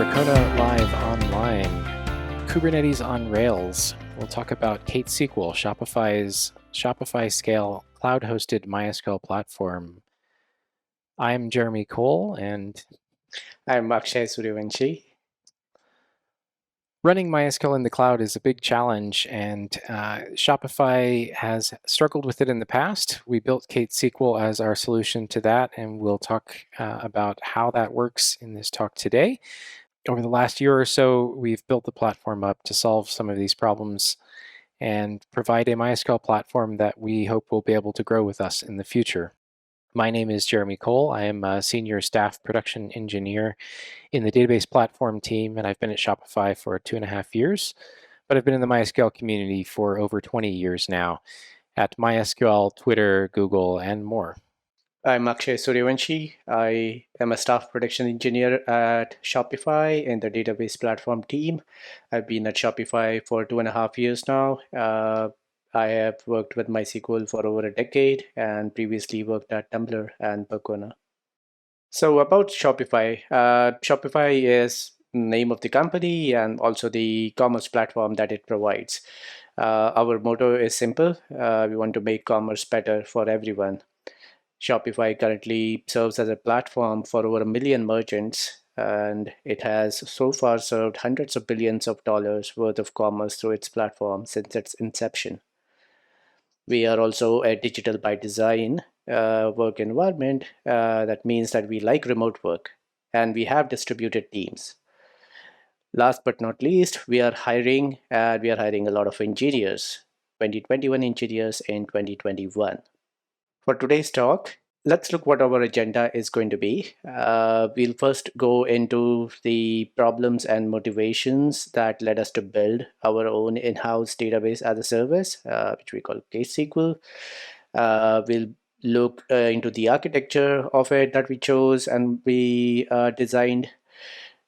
Percona Live Online, Kubernetes-on-Rails. We'll talk about Kate SQL, Shopify's Shopify-Scale cloud-hosted MySQL platform. I'm Jeremy Cole, and I'm Akshay Suryawanshi. Running MySQL in the cloud is a big challenge, and Shopify has struggled with it in the past. We built Kate SQL as our solution to that, and we'll talk about how that works in this talk today. Over the last year or so, we've built the platform up to solve some of these problems and provide a MySQL platform that we hope will be able to grow with us in the future. My name is Jeremy Cole. I am a senior staff production engineer in the database platform team, and I've been at Shopify for 2.5 years, but I've been in the MySQL community for over 20 years now at MySQL, Twitter, Google, and more. I'm Akshay Suryawanshi. I am a staff production engineer at Shopify in the database platform team. I've been at Shopify for 2.5 years now. I have worked with MySQL for over a decade and previously worked at Tumblr and Percona. So about Shopify, Shopify is the name of the company and also the commerce platform that it provides. Our motto is simple. We want to make commerce better for everyone. Shopify currently serves as a platform for over 1 million merchants, and it has so far served hundreds of billions of dollars worth of commerce through its platform since its inception. We are also a digital by design work environment. That means that we like remote work and we have distributed teams. Last but not least, we are hiring a lot of engineers, 2021 engineers in 2021. For today's talk, let's look what our agenda is going to be. We'll first go into the problems and motivations that led us to build our own in-house database as a service, which we call KateSQL. We'll look into the architecture of it that we chose and we designed.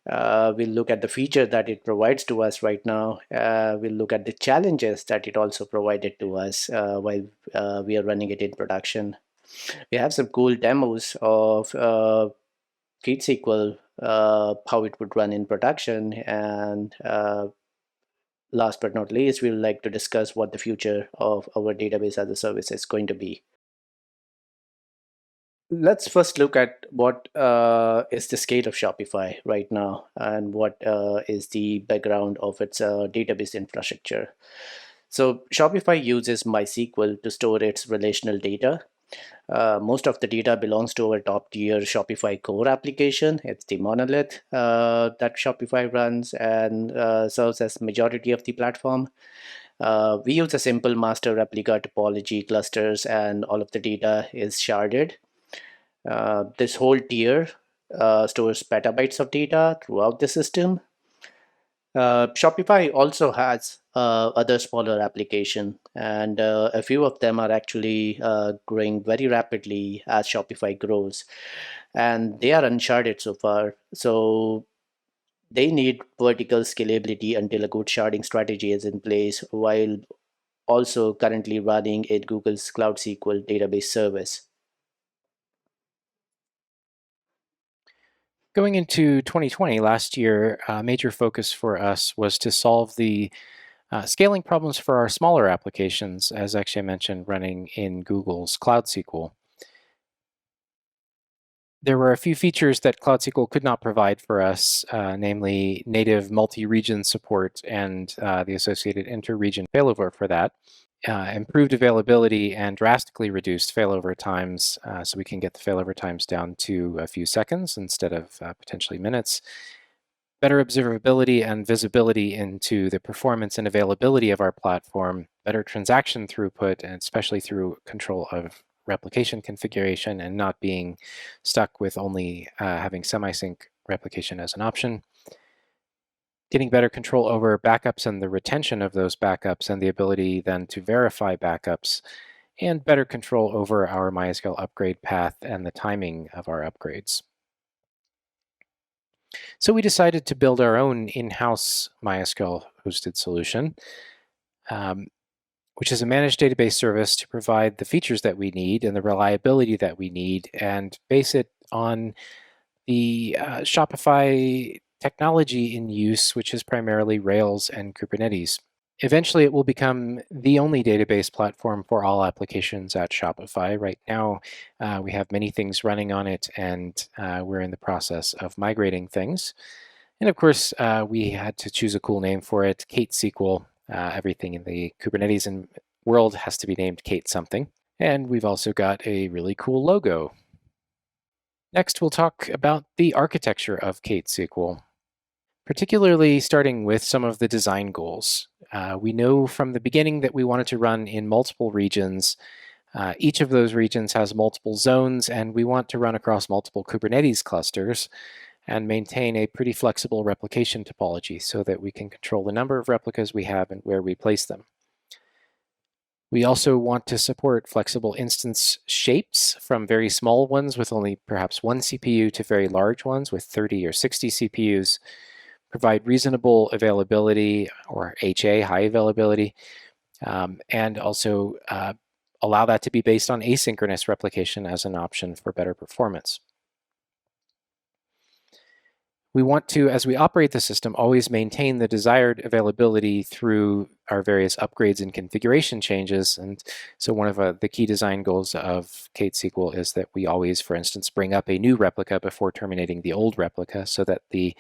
We'll look at the feature that it provides to us right now. We'll look at the challenges that it also provided to us while we are running it in production. We have some cool demos of KateSQL, how it would run in production, and last but not least, we'd like to discuss what the future of our database as a service is going to be. Let's first look at what is the scale of Shopify right now and what is the background of its database infrastructure. So Shopify uses MySQL to store its relational data. Most of the data belongs to our top tier Shopify core application. It's the monolith that Shopify runs and serves as majority of the platform. We use a simple master replica topology clusters, and all of the data is sharded. This whole tier stores petabytes of data throughout the system. Shopify also has other smaller applications, and a few of them are actually growing very rapidly as Shopify grows, and they are unsharded so far. So they need vertical scalability until a good sharding strategy is in place, while also currently running in Google's Cloud SQL database service. Going into 2020, last year, a major focus for us was to solve the scaling problems for our smaller applications, as Akshay mentioned, running in Google's Cloud SQL. There were a few features that Cloud SQL could not provide for us, namely native multi-region support and the associated inter-region failover for that. Improved availability and drastically reduced failover times, so we can get the failover times down to a few seconds instead of potentially minutes. Better observability and visibility into the performance and availability of our platform, better transaction throughput, and especially through control of replication configuration and not being stuck with only having semi-sync replication as an option. Getting better control over backups and the retention of those backups and the ability then to verify backups, and better control over our MySQL upgrade path and the timing of our upgrades. So we decided to build our own in-house MySQL hosted solution, which is a managed database service to provide the features that we need and the reliability that we need, and base it on the Shopify technology in use, which is primarily Rails and Kubernetes. Eventually, it will become the only database platform for all applications at Shopify. Right now, we have many things running on it, and we're in the process of migrating things. And of course, we had to choose a cool name for it, Kate SQL. Everything in the Kubernetes world has to be named Kate something. And we've also got a really cool logo. Next, we'll talk about the architecture of Kate SQL, particularly starting with some of the design goals. We know from the beginning that we wanted to run in multiple regions. Each of those regions has multiple zones, and we want to run across multiple Kubernetes clusters and maintain a pretty flexible replication topology so that we can control the number of replicas we have and where we place them. We also want to support flexible instance shapes, from very small ones with only perhaps one CPU to very large ones with 30 or 60 CPUs, provide reasonable availability, or HA, high availability, and also allow that to be based on asynchronous replication as an option for better performance. We want to, as we operate the system, always maintain the desired availability through our various upgrades and configuration changes. And so one of the key design goals of KateSQL is that we always, for instance, bring up a new replica before terminating the old replica so that the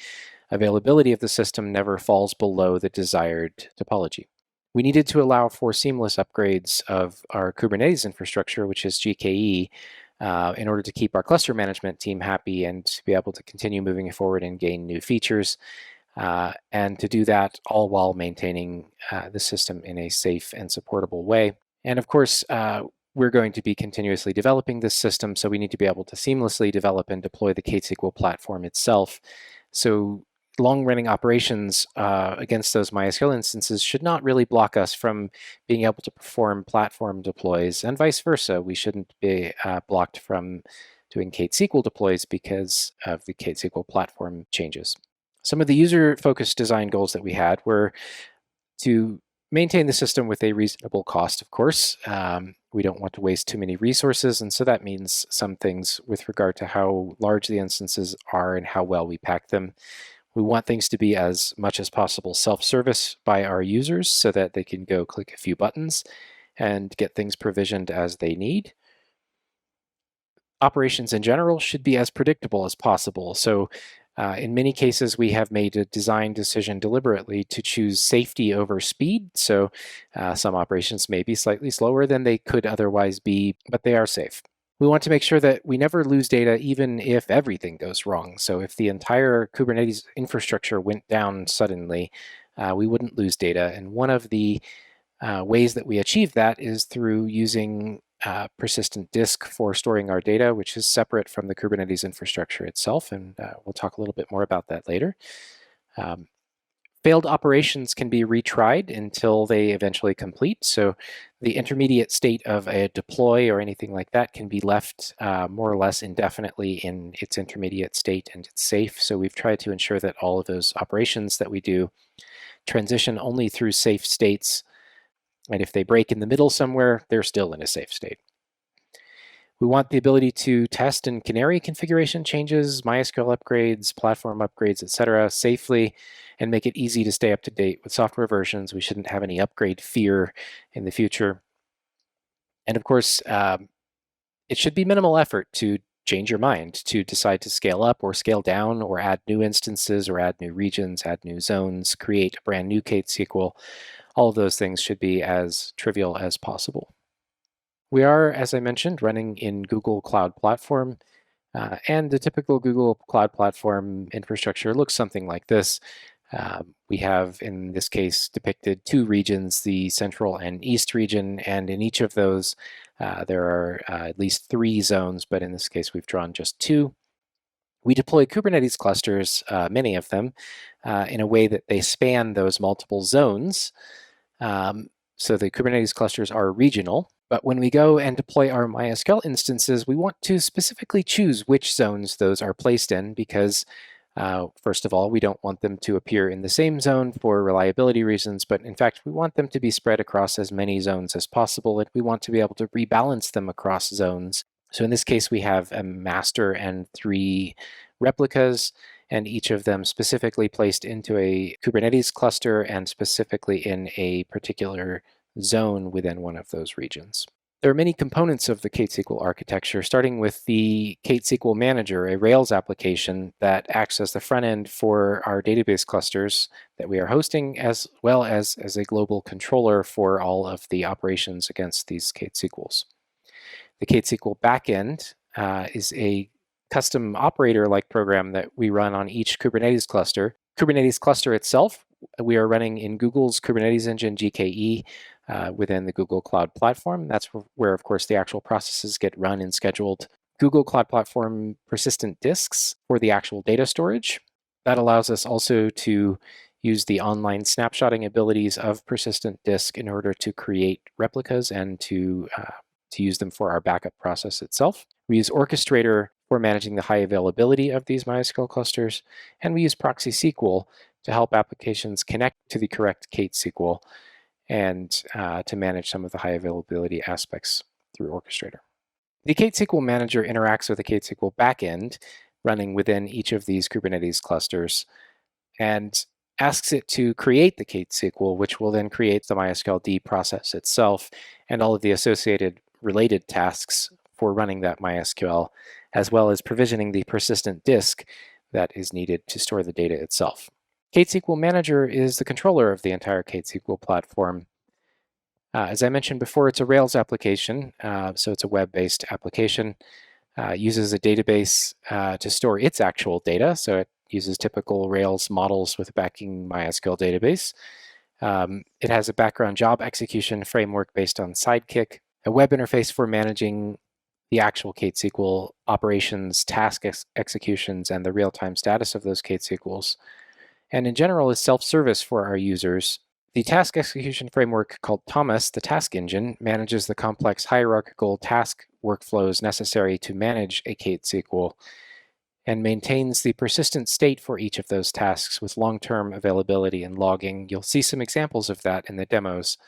availability of the system never falls below the desired topology. We needed to allow for seamless upgrades of our Kubernetes infrastructure, which is GKE, in order to keep our cluster management team happy and to be able to continue moving forward and gain new features, and to do that all while maintaining the system in a safe and supportable way. And of course, we're going to be continuously developing this system, so we need to be able to seamlessly develop and deploy the KateSQL platform itself. So long-running operations against those MySQL instances should not really block us from being able to perform platform deploys, and vice versa. We shouldn't be blocked from doing KateSQL deploys because of the KateSQL platform changes. Some of the user-focused design goals that we had were to maintain the system with a reasonable cost, of course. We don't want to waste too many resources, and so that means some things with regard to how large the instances are and how well we pack them. We want things to be as much as possible self-service by our users so that they can go click a few buttons and get things provisioned as they need. Operations in general should be as predictable as possible. So in many cases, we have made a design decision deliberately to choose safety over speed. So some operations may be slightly slower than they could otherwise be, but they are safe. We want to make sure that we never lose data even if everything goes wrong. So if the entire Kubernetes infrastructure went down suddenly, we wouldn't lose data. And one of the ways that we achieve that is through using persistent disk for storing our data, which is separate from the Kubernetes infrastructure itself. And we'll talk a little bit more about that later. Failed operations can be retried until they eventually complete. So the intermediate state of a deploy or anything like that can be left more or less indefinitely in its intermediate state, and it's safe. So we've tried to ensure that all of those operations that we do transition only through safe states. And if they break in the middle somewhere, they're still in a safe state. We want the ability to test and canary configuration changes, MySQL upgrades, platform upgrades, etc., safely, and make it easy to stay up to date with software versions. We shouldn't have any upgrade fear in the future. And of course, it should be minimal effort to change your mind, to decide to scale up or scale down, or add new instances, or add new regions, add new zones, create a brand new KateSQL. All of those things should be as trivial as possible. We are, as I mentioned, running in Google Cloud Platform, and the typical Google Cloud Platform infrastructure looks something like this. We have, in this case, depicted two regions, the Central and East region, and in each of those, there are at least 3 zones, but in this case, we've drawn just 2. We deploy Kubernetes clusters, many of them, in a way that they span those multiple zones. So the Kubernetes clusters are regional, but when we go and deploy our MySQL instances, we want to specifically choose which zones those are placed in because, first of all, we don't want them to appear in the same zone for reliability reasons, but in fact, we want them to be spread across as many zones as possible, and we want to be able to rebalance them across zones. So in this case, we have a master and 3 replicas, and each of them specifically placed into a Kubernetes cluster and specifically in a particular zone within one of those regions. There are many components of the KateSQL architecture, starting with the KateSQL Manager, a Rails application that acts as the front end for our database clusters that we are hosting, as well as a global controller for all of the operations against these KateSQLs. The KateSQL backend is a custom operator-like program that we run on each Kubernetes cluster. Kubernetes cluster itself, we are running in Google's Kubernetes engine, GKE, within the Google Cloud Platform. That's where, of course, the actual processes get run and scheduled. Google Cloud Platform persistent disks for the actual data storage. That allows us also to use the online snapshotting abilities of persistent disk in order to create replicas and to use them for our backup process itself. We use Orchestrator for managing the high availability of these MySQL clusters, and we use Proxy SQL to help applications connect to the correct KateSQL and to manage some of the high availability aspects through Orchestrator. The KateSQL Manager interacts with the KateSQL backend running within each of these Kubernetes clusters and asks it to create the KateSQL, which will then create the MySQL process itself and all of the associated related tasks for running that MySQL, as well as provisioning the persistent disk that is needed to store the data itself. KateSQL Manager is the controller of the entire KateSQL platform. As I mentioned before, it's a Rails application, so it's a web-based application. Uses a database to store its actual data, so it uses typical Rails models with a backing MySQL database. It has a background job execution framework based on Sidekick, a web interface for managing the actual KateSQL operations, task executions, and the real-time status of those KateSQLs. And in general is self-service for our users. The task execution framework called Thomas, the task engine, manages the complex hierarchical task workflows necessary to manage a KateSQL and maintains the persistent state for each of those tasks with long-term availability and logging. You'll see some examples of that in the demos.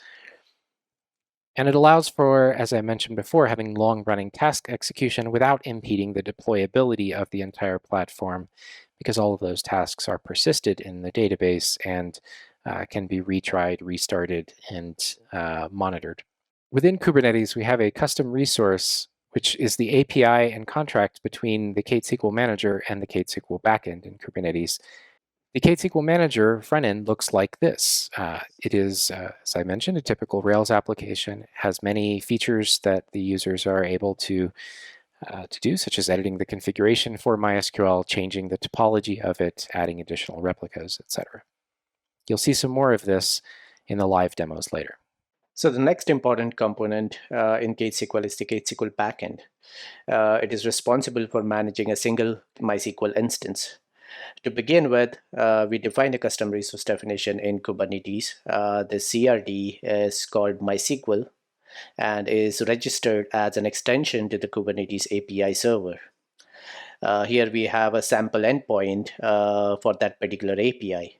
And it allows for, as I mentioned before, having long-running task execution without impeding the deployability of the entire platform, because all of those tasks are persisted in the database and can be retried, restarted, and monitored. Within Kubernetes, we have a custom resource, which is the API and contract between the KateSQL Manager and the KateSQL backend in Kubernetes. The KateSQL Manager front end looks like this. It is, as I mentioned, a typical Rails application. It has many features that the users are able to do, such as editing the configuration for MySQL, changing the topology of it, adding additional replicas, etc. You'll see some more of this in the live demos later. So the next important component in KateSQL is the KateSQL backend. It is responsible for managing a single MySQL instance. To begin with, we define a custom resource definition in Kubernetes. The CRD is called MySQL and is registered as an extension to the Kubernetes API server. Here we have a sample endpoint for that particular API.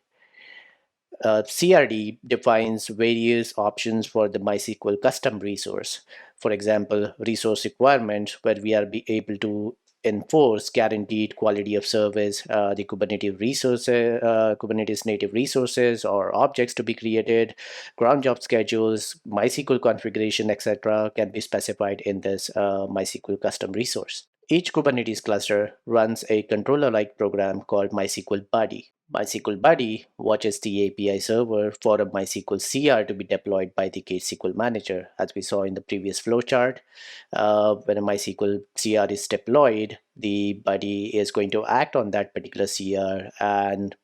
CRD defines various options for the MySQL custom resource. For example, resource requirements, where we are able to enforce guaranteed quality of service, the Kubernetes resources, Kubernetes native resources or objects to be created, cron job schedules, MySQL configuration, etc. can be specified in this MySQL custom resource. Each Kubernetes cluster runs a controller-like program called MySQL Buddy. MySQL Buddy watches the API server for a MySQL CR to be deployed by the KateSQL Manager. As we saw in the previous flowchart, when a MySQL CR is deployed, the Buddy is going to act on that particular CR and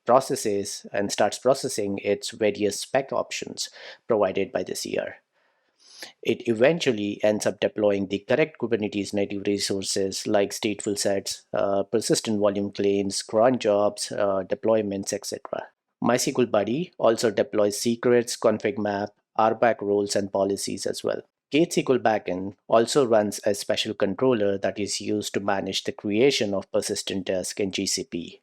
starts processing its various spec options provided by the CR. It eventually ends up deploying the correct Kubernetes native resources like stateful sets, persistent volume claims, cron jobs, deployments, etc. MySQL Buddy also deploys secrets, config map, RBAC roles, and policies as well. KateSQL backend also runs a special controller that is used to manage the creation of persistent disk in GCP.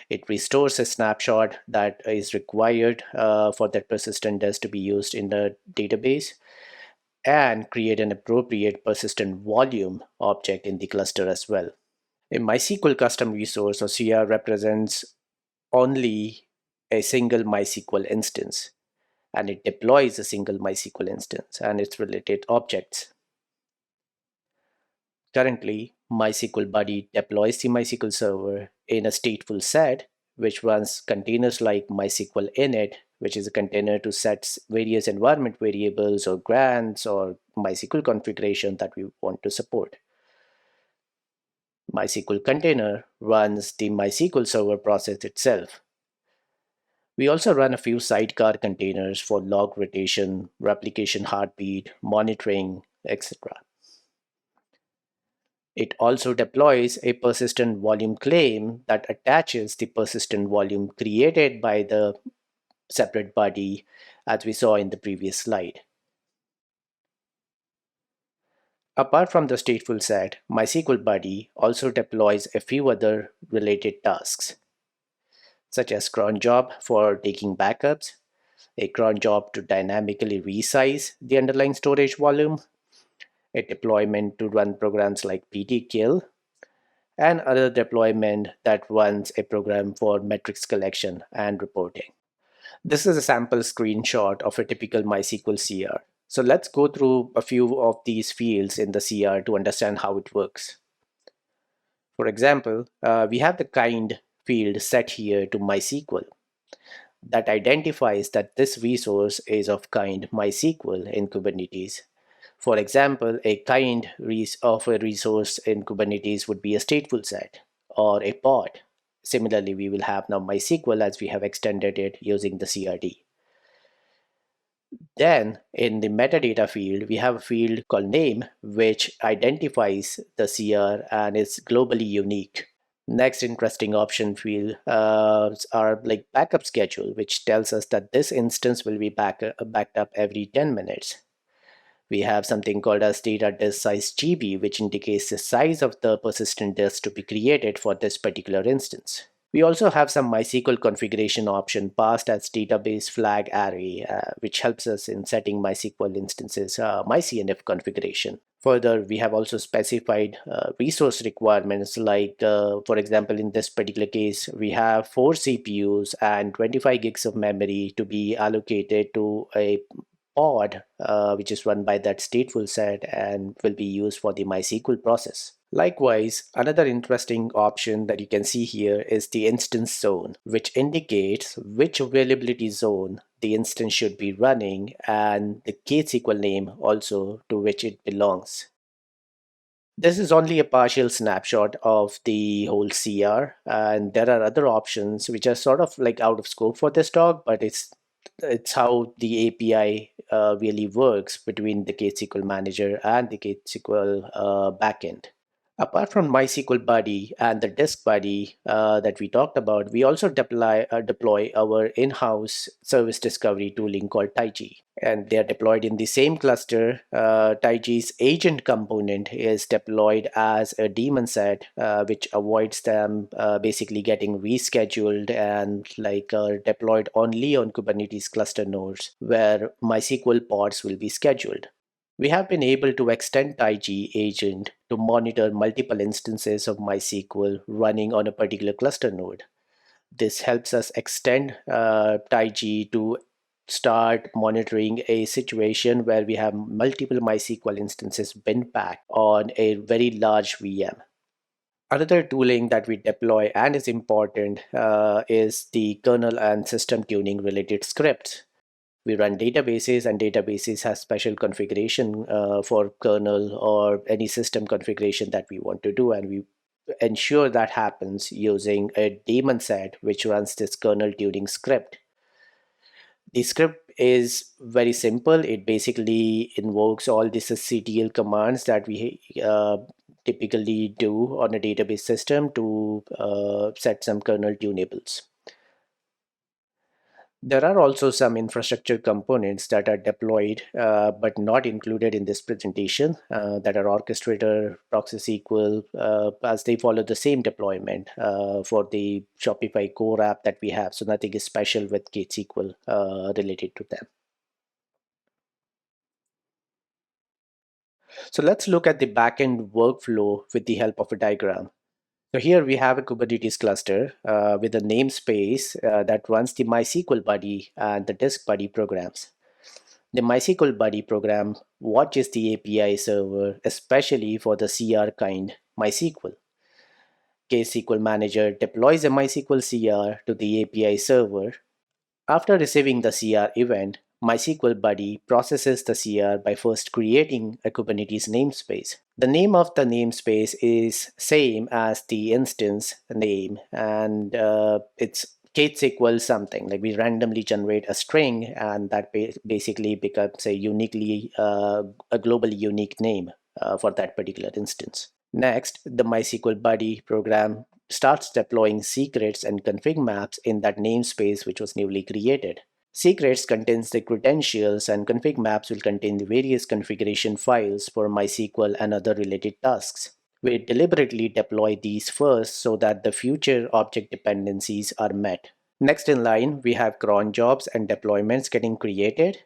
It restores a snapshot that is required for that persistent disk to be used in the database, and create an appropriate persistent volume object in the cluster as well. A MySQL custom resource or CR represents only a single MySQL instance, and it deploys a single MySQL instance and its related objects. Currently, MySQL Buddy deploys the MySQL server in a stateful set, which runs containers like MySQL init, which is a container to set various environment variables or grants or MySQL configuration that we want to support. MySQL container runs the MySQL server process itself. We also run a few sidecar containers for log rotation, replication heartbeat, monitoring, etc. It also deploys a persistent volume claim that attaches the persistent volume created by the separate body, as we saw in the previous slide. Apart from the stateful set, MySQL Buddy also deploys a few other related tasks, such as cron job for taking backups, a cron job to dynamically resize the underlying storage volume, a deployment to run programs like ptkill, and other deployment that runs a program for metrics collection and reporting. This is a sample screenshot of a typical MySQL CR. So let's go through a few of these fields in the CR to understand how it works. For example, we have the kind field set here to MySQL that identifies that this resource is of kind MySQL in Kubernetes. For example, a kind of a resource in Kubernetes would be a stateful set or a pod. Similarly, we will have now MySQL as we have extended it using the CRD. Then in the metadata field, we have a field called name, which identifies the CR and is globally unique. Next interesting option field are like backup schedule, which tells us that this instance will be backed up every 10 minutes. We have something called as data disk size GB, which indicates the size of the persistent disk to be created for this particular instance. We also have some MySQL configuration option passed as database flag array, which helps us in setting MySQL instances myCNF configuration. Further, we have also specified resource requirements like, for example, in this particular case, we have 4 CPUs and 25 gigs of memory to be allocated to a pod, which is run by that stateful set and will be used for the MySQL process. Likewise, another interesting option that you can see here is the instance zone, which indicates which availability zone the instance should be running and the KateSQL name also to which it belongs. This is only a partial snapshot of the whole CR, and there are other options which are sort of like out of scope for this talk, but it's how the API really works between the KateSQL manager and the KateSQL backend. Apart from MySQL Buddy and the disk buddy that we talked about, we also deploy our in-house service discovery tooling called Taiji. And they are deployed in the same cluster. Taiji's agent component is deployed as a daemon set, which avoids them basically getting rescheduled and deployed only on Kubernetes cluster nodes where MySQL pods will be scheduled. We have been able to extend Taiji agent to monitor multiple instances of MySQL running on a particular cluster node. This helps us extend Taiji to start monitoring a situation where we have multiple MySQL instances bin packed on a very large VM. Another tooling that we deploy and is important is the kernel and system tuning related scripts. We run databases, and databases has special configuration for kernel or any system configuration that we want to do, and we ensure that happens using a daemon set which runs this kernel tuning script. The script is very simple. It basically invokes all these CTL commands that we typically do on a database system to set some kernel tunables. There are also some infrastructure components that are deployed but not included in this presentation that are orchestrator, proxy SQL, as they follow the same deployment for the Shopify core app that we have. So nothing is special with KateSQL related to them. So let's look at the backend workflow with the help of a diagram. So here we have a Kubernetes cluster with a namespace that runs the MySQL buddy and the disk buddy programs. The MySQL buddy program watches the API server, especially for the CR kind MySQL. KateSQL manager deploys a MySQL CR to the API server. After receiving the CR event, MySQL buddy processes the CR by first creating a Kubernetes namespace. The name of the namespace is same as the instance name, and it's KateSQL something. Like we randomly generate a string, and that basically becomes a a globally unique name for that particular instance. Next, the MySQL buddy program starts deploying secrets and config maps in that namespace which was newly created. Secrets contains the credentials and config maps will contain the various configuration files for MySQL and other related tasks. We deliberately deploy these first so that the future object dependencies are met. Next in line, we have cron jobs and deployments getting created.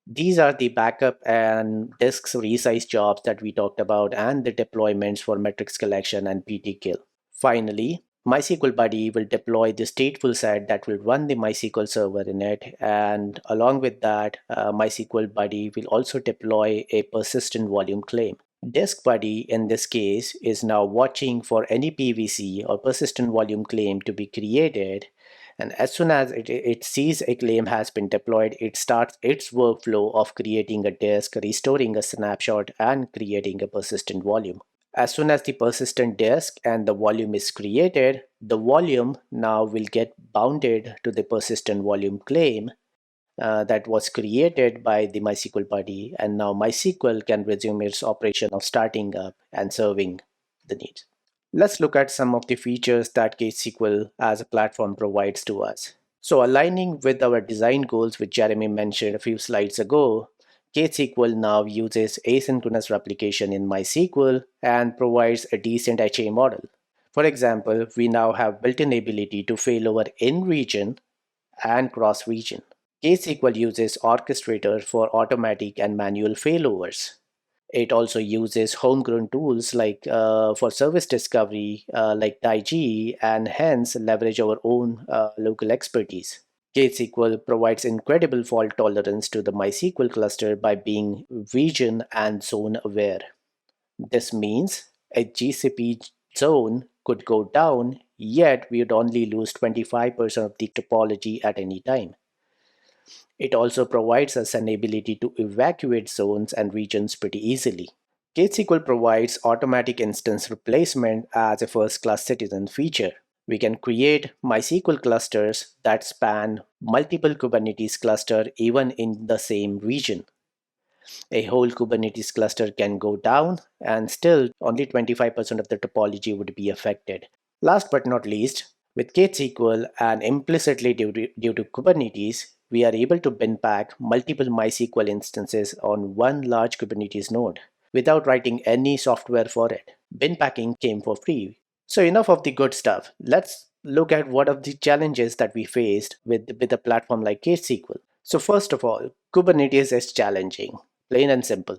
These are the backup and disks resize jobs that we talked about and the deployments for metrics collection and PT kill. Finally, MySQL Buddy will deploy the stateful set that will run the MySQL server in it, and along with that, MySQL Buddy will also deploy a persistent volume claim. Disk Buddy in this case is now watching for any PVC or persistent volume claim to be created, and as soon as it sees a claim has been deployed, it starts its workflow of creating a disk, restoring a snapshot, and creating a persistent volume. As soon as the persistent disk and the volume is created, the volume now will get bounded to the persistent volume claim that was created by the MySQL buddy, and now MySQL can resume its operation of starting up and serving the needs. Let's look at some of the features that KateSQL as a platform provides to us. So aligning with our design goals, which Jeremy mentioned a few slides ago, KateSQL now uses asynchronous replication in MySQL and provides a decent HA model. For example, we now have built-in ability to failover in region and cross region. KateSQL uses orchestrator for automatic and manual failovers. It also uses homegrown tools like for service discovery like DIG, and hence leverage our own local expertise. KateSQL provides incredible fault tolerance to the MySQL cluster by being region and zone aware. This means a GCP zone could go down, yet we would only lose 25% of the topology at any time. It also provides us an ability to evacuate zones and regions pretty easily. KateSQL provides automatic instance replacement as a first-class citizen feature. We can create MySQL clusters that span multiple Kubernetes clusters even in the same region. A whole Kubernetes cluster can go down and still only 25% of the topology would be affected. Last but not least, with KateSQL and implicitly due to Kubernetes, we are able to bin pack multiple MySQL instances on one large Kubernetes node without writing any software for it. Bin packing came for free. So enough of the good stuff. Let's look at what are the challenges that we faced with a platform like KateSQL. So first of all, Kubernetes is challenging, plain and simple.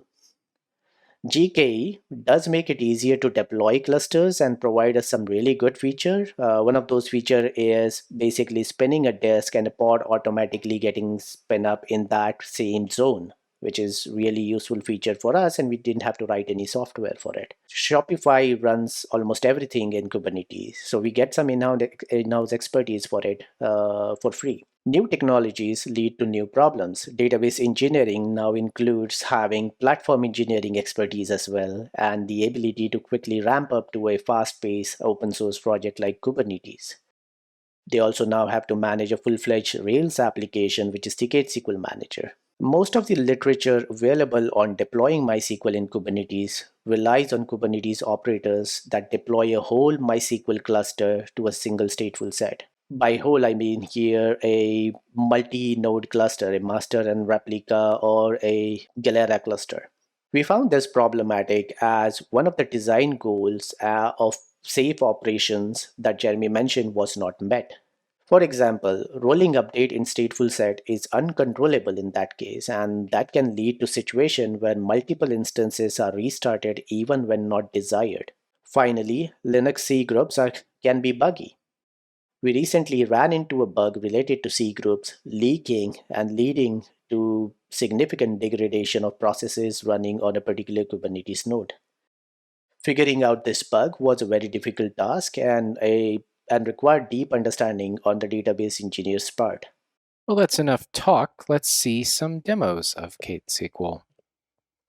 GKE does make it easier to deploy clusters and provide us some really good feature. One of those feature is basically spinning a disk and a pod automatically getting spin up in that same zone, which is really useful feature for us, and we didn't have to write any software for it. Shopify runs almost everything in Kubernetes, so we get some in-house expertise for it for free. New technologies lead to new problems. Database engineering now includes having platform engineering expertise as well, and the ability to quickly ramp up to a fast-paced open source project like Kubernetes. They also now have to manage a full-fledged Rails application, which is the KateSQL Manager. Most of the literature available on deploying MySQL in Kubernetes relies on Kubernetes operators that deploy a whole MySQL cluster to a single stateful set. By whole, I mean here a multi-node cluster, a master and replica, or a Galera cluster. We found this problematic as one of the design goals of safe operations that Jeremy mentioned was not met. For example, rolling update in stateful set is uncontrollable in that case, and that can lead to situation where multiple instances are restarted even when not desired. Finally, Linux C groups can be buggy. We recently ran into a bug related to C groups leaking and leading to significant degradation of processes running on a particular Kubernetes node. Figuring out this bug was a very difficult task and required deep understanding on the database engineer's part. Well, that's enough talk. Let's see some demos of KateSQL.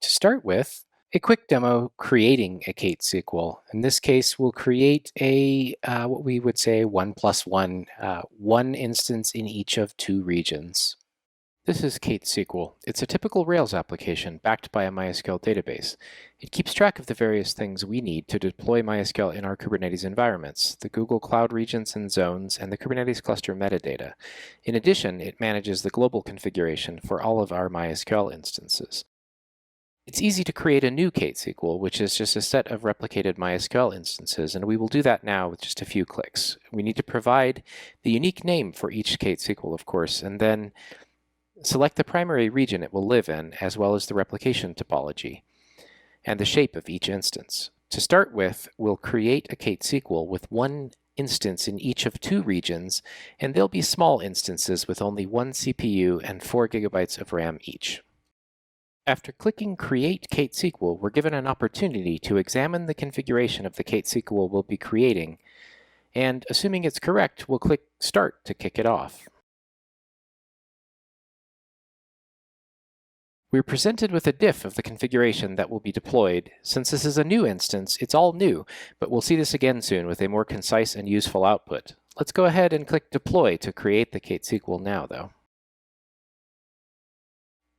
To start with, a quick demo creating a KateSQL. In this case, we'll create a what we would say 1+1, one instance in each of two regions. This is KateSQL. It's a typical Rails application backed by a MySQL database. It keeps track of the various things we need to deploy MySQL in our Kubernetes environments, the Google Cloud regions and zones, and the Kubernetes cluster metadata. In addition, it manages the global configuration for all of our MySQL instances. It's easy to create a new KateSQL, which is just a set of replicated MySQL instances, and we will do that now with just a few clicks. We need to provide the unique name for each KateSQL, of course, and then select the primary region it will live in, as well as the replication topology and the shape of each instance. To start with, we'll create a KateSQL with one instance in each of two regions, and they'll be small instances with only one CPU and 4 GB of RAM each. After clicking Create KateSQL, we're given an opportunity to examine the configuration of the KateSQL we'll be creating, and assuming it's correct, we'll click Start to kick it off. We're presented with a diff of the configuration that will be deployed. Since this is a new instance, it's all new, but we'll see this again soon with a more concise and useful output. Let's go ahead and click Deploy to create the KateSQL now, though.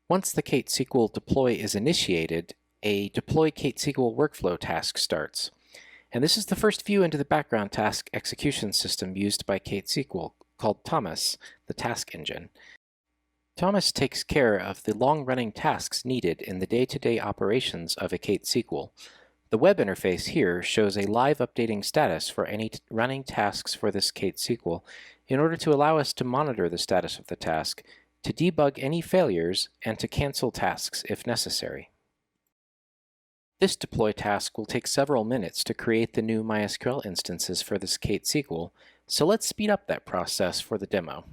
Once the KateSQL deploy is initiated, a Deploy KateSQL workflow task starts. And this is the first view into the background task execution system used by KateSQL, called Thomas, the task engine. Thomas takes care of the long-running tasks needed in the day-to-day operations of a KateSQL. The web interface here shows a live updating status for any running tasks for this KateSQL in order to allow us to monitor the status of the task, to debug any failures, and to cancel tasks if necessary. This deploy task will take several minutes to create the new MySQL instances for this KateSQL, so let's speed up that process for the demo.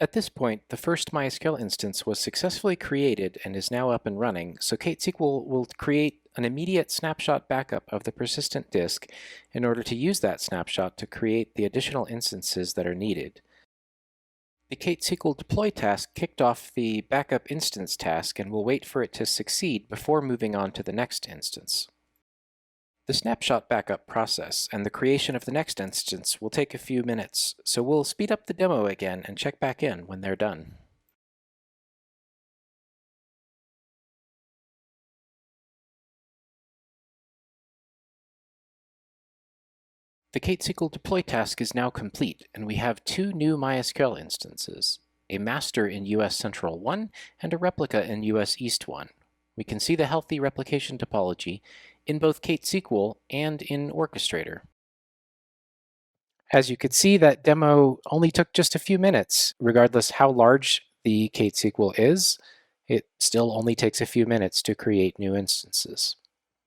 At this point, the first MySQL instance was successfully created and is now up and running, so KateSQL will create an immediate snapshot backup of the persistent disk in order to use that snapshot to create the additional instances that are needed. The KateSQL deploy task kicked off the backup instance task and will wait for it to succeed before moving on to the next instance. The snapshot backup process and the creation of the next instance will take a few minutes, so we'll speed up the demo again and check back in when they're done. The KateSQL deploy task is now complete, and we have two new MySQL instances, a master in US Central 1 and a replica in US East 1. We can see the healthy replication topology in both KateSQL and in Orchestrator. As you could see, that demo only took just a few minutes. Regardless how large the KateSQL is, it still only takes a few minutes to create new instances.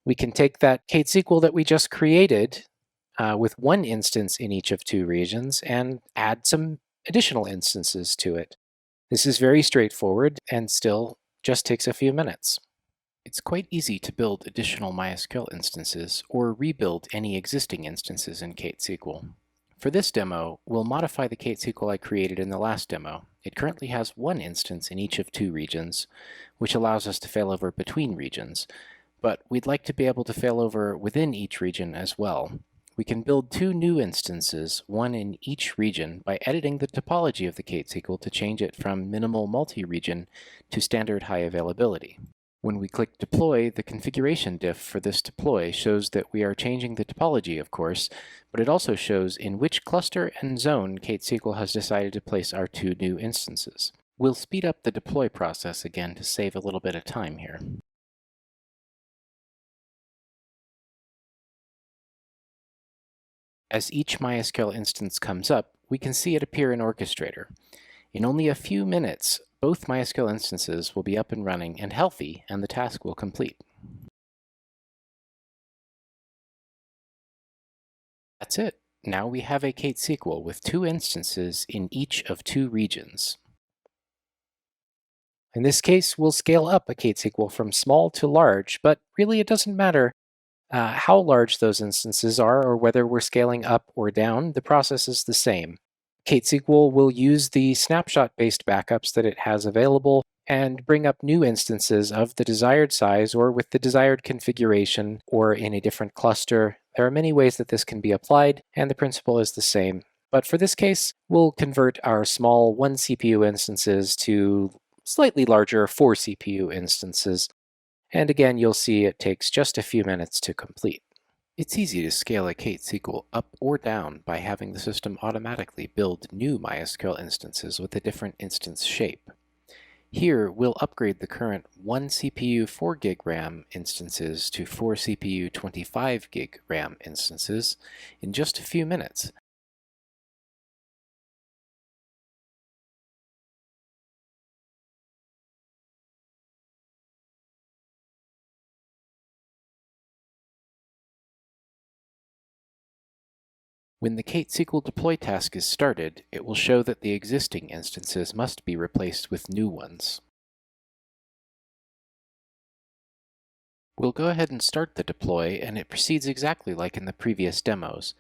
We can take that KateSQL that we just created with one instance in each of two regions and add some additional instances to it. This is very straightforward and still just takes a few minutes. It's quite easy to build additional MySQL instances or rebuild any existing instances in KateSQL. For this demo, we'll modify the KateSQL I created in the last demo. It currently has one instance in each of two regions, which allows us to failover between regions, but we'd like to be able to failover within each region as well. We can build two new instances, one in each region, by editing the topology of the KateSQL to change it from minimal multi-region to standard high availability. When we click Deploy, the configuration diff for this deploy shows that we are changing the topology, of course, but it also shows in which cluster and zone KateSQL has decided to place our two new instances. We'll speed up the deploy process again to save a little bit of time here. As each MySQL instance comes up, we can see it appear in Orchestrator. In only a few minutes, both MySQL instances will be up and running and healthy, and the task will complete. That's it. Now we have a KateSQL with 2 instances in each of 2 regions. In this case, we'll scale up a KateSQL from small to large, but really it doesn't matter how large those instances are or whether we're scaling up or down, the process is the same. KateSQL will use the snapshot-based backups that it has available and bring up new instances of the desired size or with the desired configuration or in a different cluster. There are many ways that this can be applied, and the principle is the same. But for this case, we'll convert our small 1 CPU instances to slightly larger 4 CPU instances. And again, you'll see it takes just a few minutes to complete. It's easy to scale a KateSQL up or down by having the system automatically build new MySQL instances with a different instance shape. Here, we'll upgrade the current 1 CPU 4 GB RAM instances to 4 CPU 25 GB RAM instances in just a few minutes. When the KateSQL deploy task is started, it will show that the existing instances must be replaced with new ones. We'll go ahead and start the deploy, and it proceeds exactly like in the previous demos.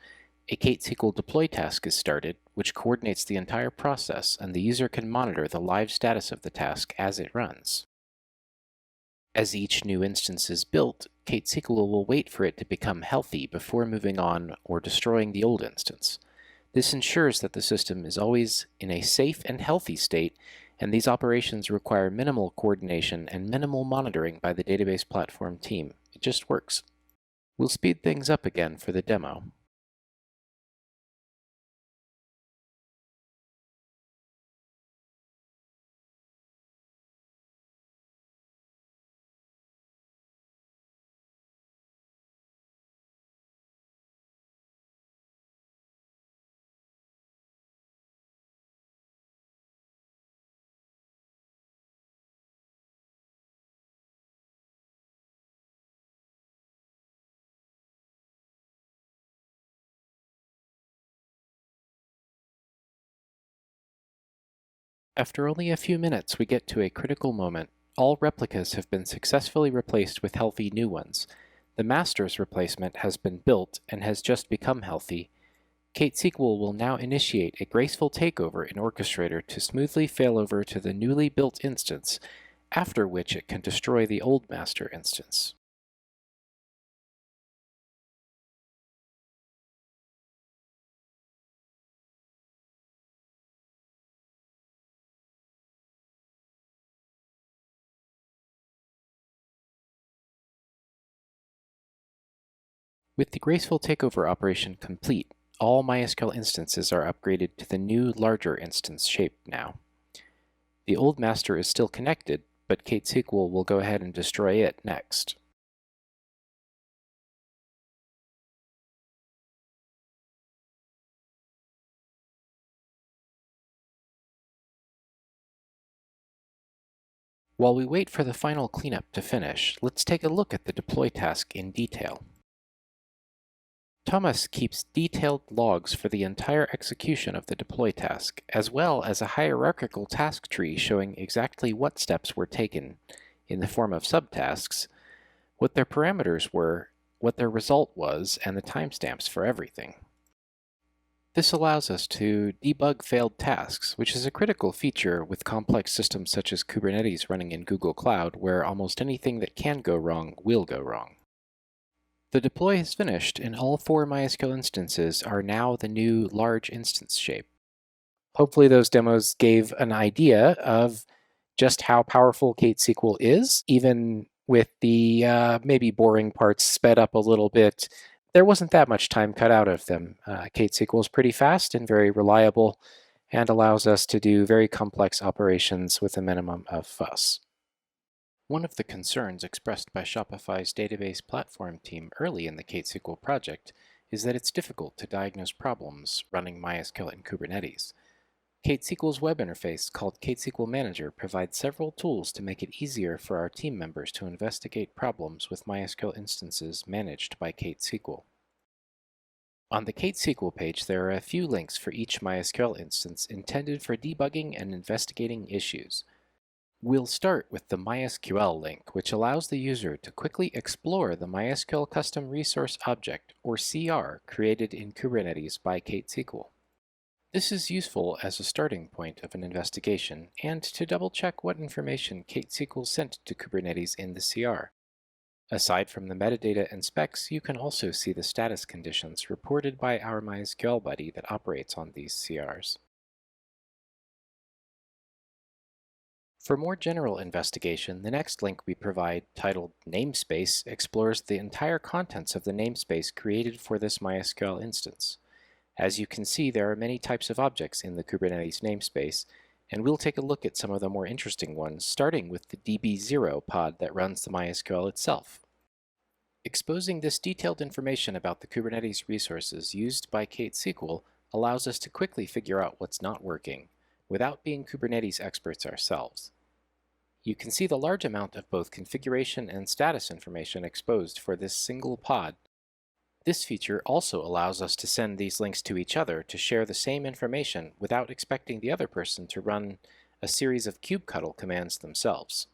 A KateSQL deploy task is started, which coordinates the entire process, and the user can monitor the live status of the task as it runs. As each new instance is built, KateSQL will wait for it to become healthy before moving on or destroying the old instance. This ensures that the system is always in a safe and healthy state, and these operations require minimal coordination and minimal monitoring by the database platform team. It just works. We'll speed things up again for the demo. After only a few minutes, we get to a critical moment. All replicas have been successfully replaced with healthy new ones. The master's replacement has been built and has just become healthy. KateSQL will now initiate a graceful takeover in Orchestrator to smoothly fail over to the newly built instance, after which it can destroy the old master instance. With the graceful takeover operation complete, all MySQL instances are upgraded to the new, larger instance shape now. The old master is still connected, but KateSQL will go ahead and destroy it next. While we wait for the final cleanup to finish, let's take a look at the deploy task in detail. Thomas keeps detailed logs for the entire execution of the deploy task, as well as a hierarchical task tree showing exactly what steps were taken, in the form of subtasks, what their parameters were, what their result was, and the timestamps for everything. This allows us to debug failed tasks, which is a critical feature with complex systems such as Kubernetes running in Google Cloud, where almost anything that can go wrong will go wrong. The deploy is finished, and all 4 MySQL instances are now the new large instance shape. Hopefully those demos gave an idea of just how powerful KateSQL is, even with the maybe boring parts sped up a little bit. There wasn't that much time cut out of them. KateSQL is pretty fast and very reliable and allows us to do very complex operations with a minimum of fuss. One of the concerns expressed by Shopify's database platform team early in the KateSQL project is that it's difficult to diagnose problems running MySQL in Kubernetes. KateSQL's web interface, called KateSQL Manager, provides several tools to make it easier for our team members to investigate problems with MySQL instances managed by KateSQL. On the KateSQL page, there are a few links for each MySQL instance intended for debugging and investigating issues. We'll start with the MySQL link, which allows the user to quickly explore the MySQL Custom Resource Object, or CR, created in Kubernetes by KateSQL. This is useful as a starting point of an investigation and to double-check what information KateSQL sent to Kubernetes in the CR. Aside from the metadata and specs, you can also see the status conditions reported by our MySQL buddy that operates on these CRs. For more general investigation, the next link we provide, titled Namespace, explores the entire contents of the namespace created for this MySQL instance. As you can see, there are many types of objects in the Kubernetes namespace, and we'll take a look at some of the more interesting ones, starting with the DB0 pod that runs the MySQL itself. Exposing this detailed information about the Kubernetes resources used by KateSQL allows us to quickly figure out what's not working, without being Kubernetes experts ourselves. You can see the large amount of both configuration and status information exposed for this single pod. This feature also allows us to send these links to each other to share the same information without expecting the other person to run a series of kubectl commands themselves.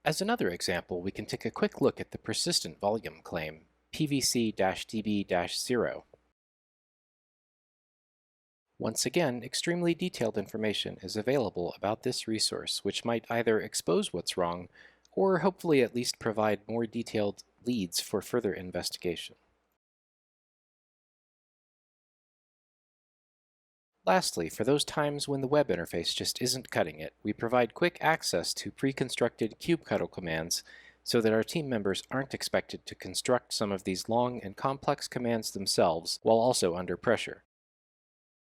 As another example, we can take a quick look at the persistent volume claim, PVC-DB-0. Once again, extremely detailed information is available about this resource, which might either expose what's wrong, or hopefully at least provide more detailed leads for further investigation. Lastly, for those times when the web interface just isn't cutting it, we provide quick access to pre-constructed kubectl commands so that our team members aren't expected to construct some of these long and complex commands themselves while also under pressure.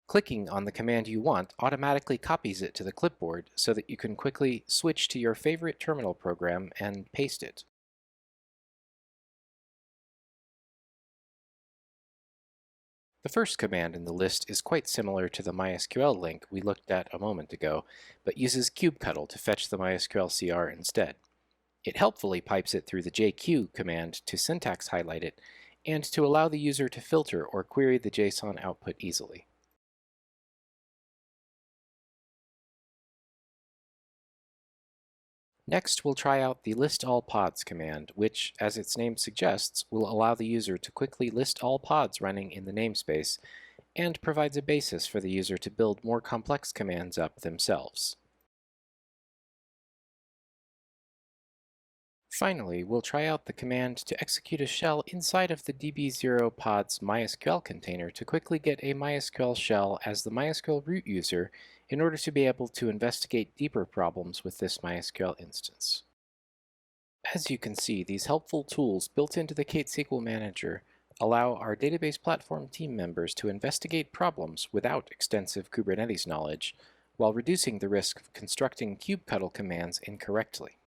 Clicking on the command you want automatically copies it to the clipboard so that you can quickly switch to your favorite terminal program and paste it. The first command in the list is quite similar to the MySQL link we looked at a moment ago, but uses kubectl to fetch the MySQL CR instead. It helpfully pipes it through the JQ command to syntax highlight it and to allow the user to filter or query the JSON output easily. Next, we'll try out the list all pods command, which, as its name suggests, will allow the user to quickly list all pods running in the namespace and provides a basis for the user to build more complex commands up themselves. Finally, we'll try out the command to execute a shell inside of the DB0 pod's MySQL container to quickly get a MySQL shell as the MySQL root user in order to be able to investigate deeper problems with this MySQL instance. As you can see, these helpful tools built into the KateSQL Manager allow our database platform team members to investigate problems without extensive Kubernetes knowledge, while reducing the risk of constructing kubectl commands incorrectly.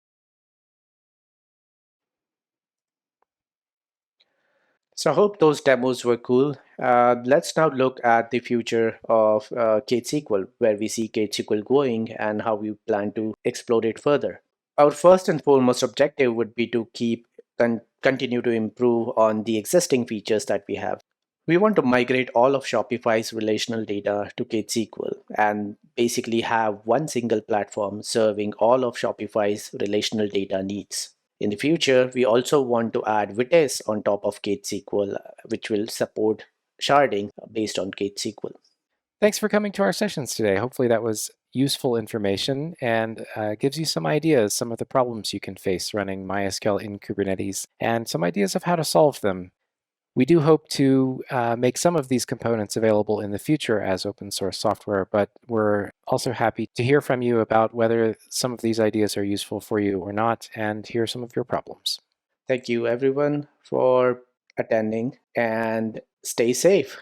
So I hope those demos were cool. Let's now look at the future of KateSQL, where we see KateSQL going and how we plan to explore it further. Our first and foremost objective would be to continue to improve on the existing features that we have. We want to migrate all of Shopify's relational data to KateSQL and basically have one single platform serving all of Shopify's relational data needs. In the future, we also want to add Vitess on top of KateSQL, which will support sharding based on KateSQL. Thanks for coming to our sessions today. Hopefully that was useful information and gives you some ideas, some of the problems you can face running MySQL in Kubernetes, and some ideas of how to solve them. We do hope to make some of these components available in the future as open source software, but we're also happy to hear from you about whether some of these ideas are useful for you or not, and hear some of your problems. Thank you, everyone, for attending, and stay safe.